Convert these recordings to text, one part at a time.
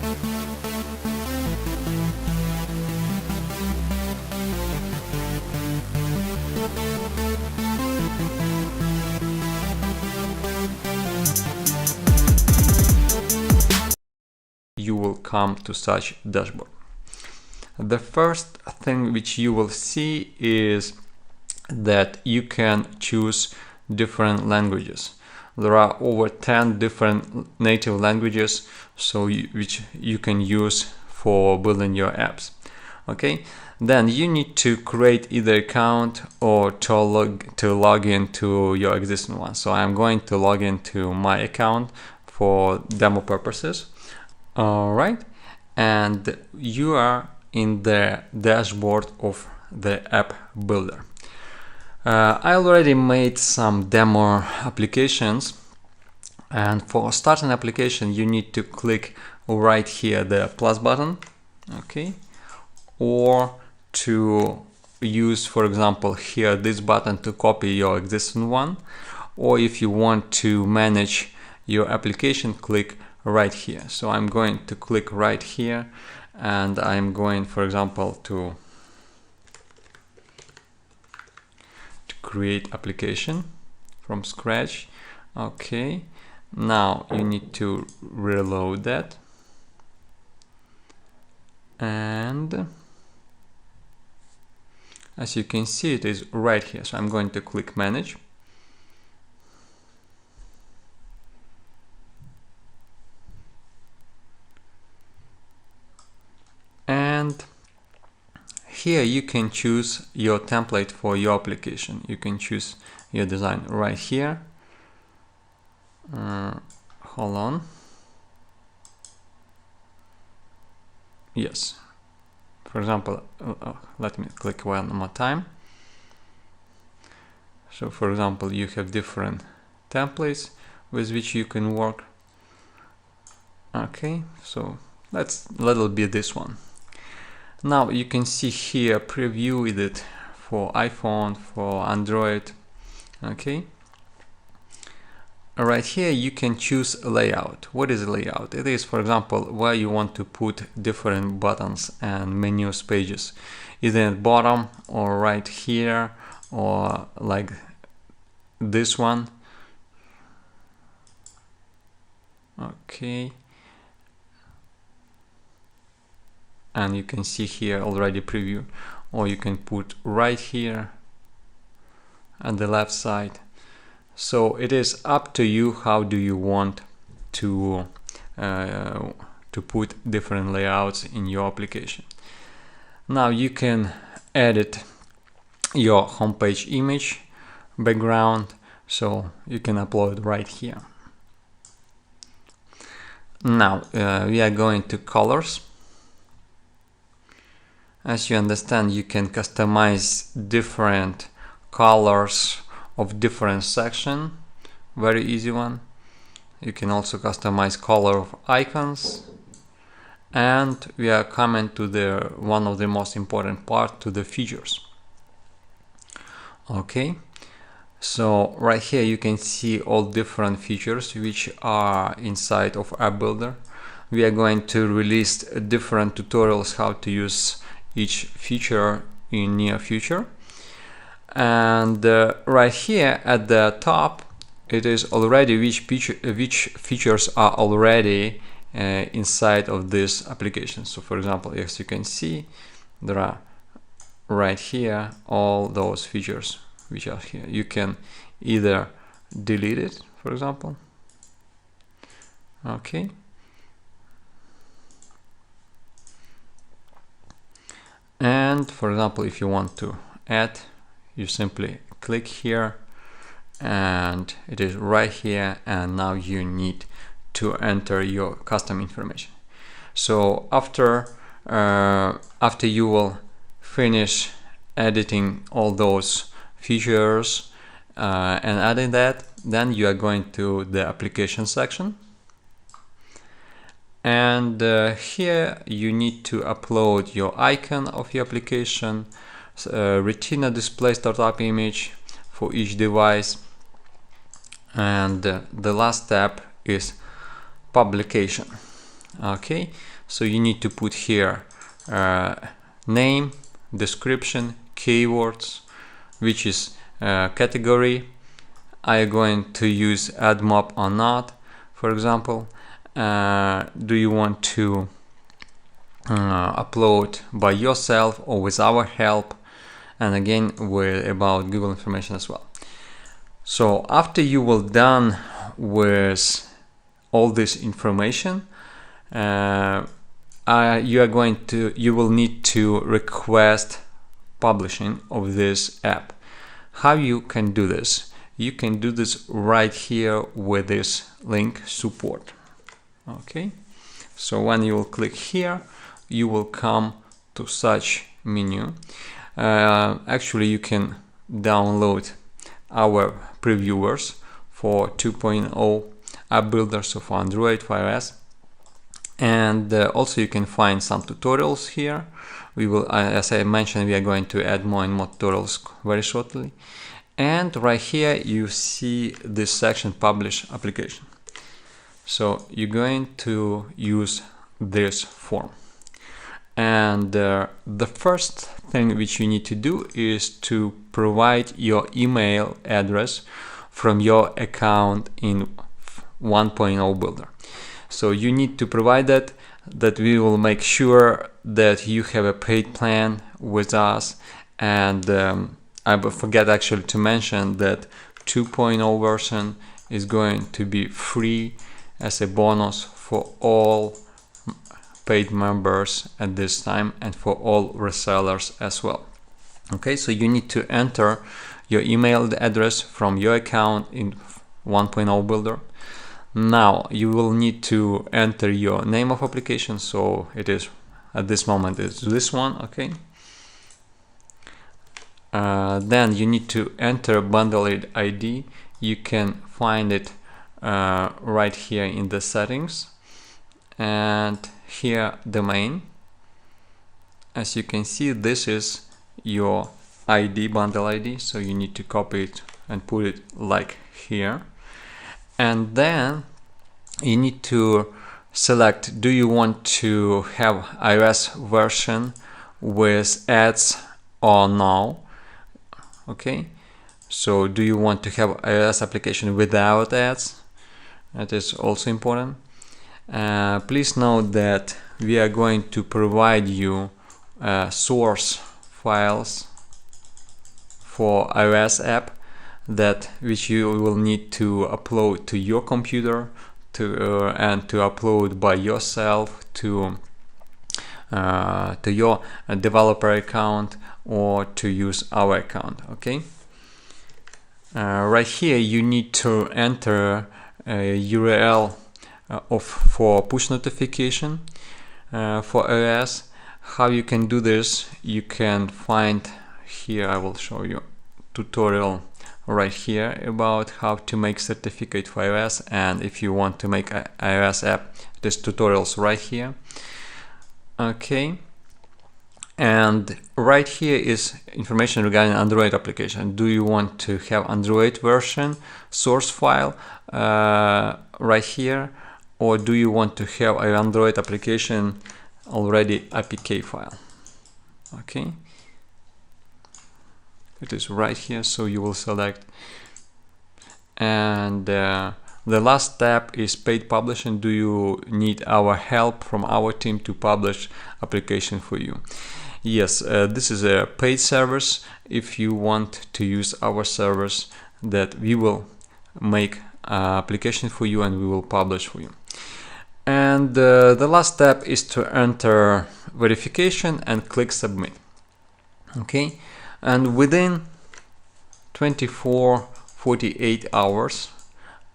You will come to such dashboard. The first thing which you will see is that you can choose different languages. There are over 10 different native languages which you can use for building your apps. Okay, then you need to create either account or to log into your existing one. So I'm going to log into my account for demo purposes. Alright, and you are in the dashboard of the app builder. I already made some demo applications, and for start an application you need to click right here the plus button, okay, or to use, for example, here this button to copy your existing one, or if you want to manage your application, click right here. So I'm going to click right here, and I'm going, for example, to create application from scratch. Okay, now you need to reload that, and as you can see, it is right here. So I'm going to click manage. And here you can choose your template for your application. You can choose your design right here. Hold on. Yes. For example, let me click one more time. So for example, you have different templates with which you can work. Okay, so let's be this one. Now you can see here preview with it for iPhone, for Android. Okay, right here you can choose layout. What is layout? It is, for example, where you want to put different buttons and menus pages, either at bottom or right here, or like this one. Okay, and you can see here already preview, or you can put right here at the left side. So it is up to you how do you want to put different layouts in your application. Now you can edit your homepage image background, so you can upload right here. Now we are going to colors. As you understand, you can customize different colors of different section. Very easy one. You can also customize color of icons. And we are coming to the one of the most important part, to the features. Okay, so right here you can see all different features which are inside of App Builder. We are going to release different tutorials how to use each feature in near future. And right here at the top it is already which features are already inside of this application. So for example, as you can see, there are right here all those features which are here. You can either delete it, for example. Okay, and for example, if you want to add, you simply click here and it is right here, and now you need to enter your custom information. So after you will finish editing all those features and adding that, then you are going to the application section, and here you need to upload your icon of your application, Retina display startup image for each device, and the last step is publication. Okay, so you need to put here name, description, keywords, which is category. Are you going to use AdMob or not, for example? Do you want to upload by yourself or with our help? And again, about Google information as well. So after you will done with all this information, you will need to request publishing of this app. How you can do this? You can do this right here with this link, support. Okay, so when you will click here, you will come to such menu. Actually, you can download our previewers for 2.0 app builder, so for Android, for iOS, and also you can find some tutorials here. We will, as I mentioned, we are going to add more and more tutorials very shortly. And right here you see this section, publish application. So you're going to use this form. And the first thing which you need to do is to provide your email address from your account in 1.0 builder. So you need to provide that we will make sure that you have a paid plan with us. And I forget actually to mention that 2.0 version is going to be free as a bonus for all paid members at this time and for all resellers as well. Okay, so you need to enter your email address from your account in 1.0 builder. Now you will need to enter your name of application, so it is at this moment it's this one. Okay, then you need to enter bundle ID. You can find it right here in the settings, and here domain. As you can see, this is your ID, bundle ID, so you need to copy it and put it like here. And then you need to select, do you want to have iOS version with ads or no? Okay, so do you want to have iOS application without ads? That is also important. Please note that we are going to provide you source files for iOS app which you will need to upload to your computer and to upload by yourself to your developer account or to use our account. Okay, right here you need to enter a URL for push notification for iOS. How you can do this, you can find here, I will show you tutorial right here about how to make certificate for iOS, and if you want to make an iOS app, there's tutorials right here. Okay, and right here is information regarding Android application. Do you want to have Android version source file right here, or do you want to have an Android application already APK file? Okay, it is right here, so you will select. And the last step is paid publishing. Do you need our help from our team to publish application for you? Yes, this is a paid service. If you want to use our service, that we will make application for you and we will publish for you. And the last step is to enter verification and click submit. Okay, and within 24-48 hours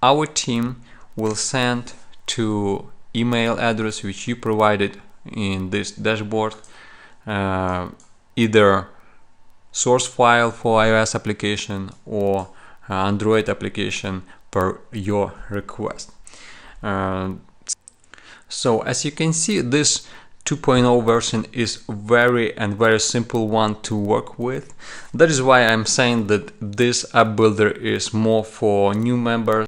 our team will send to email address which you provided in this dashboard either source file for iOS application or Android application per your request. So as you can see, this 2.0 version is very simple one to work with. That is why I'm saying that this app builder is more for new members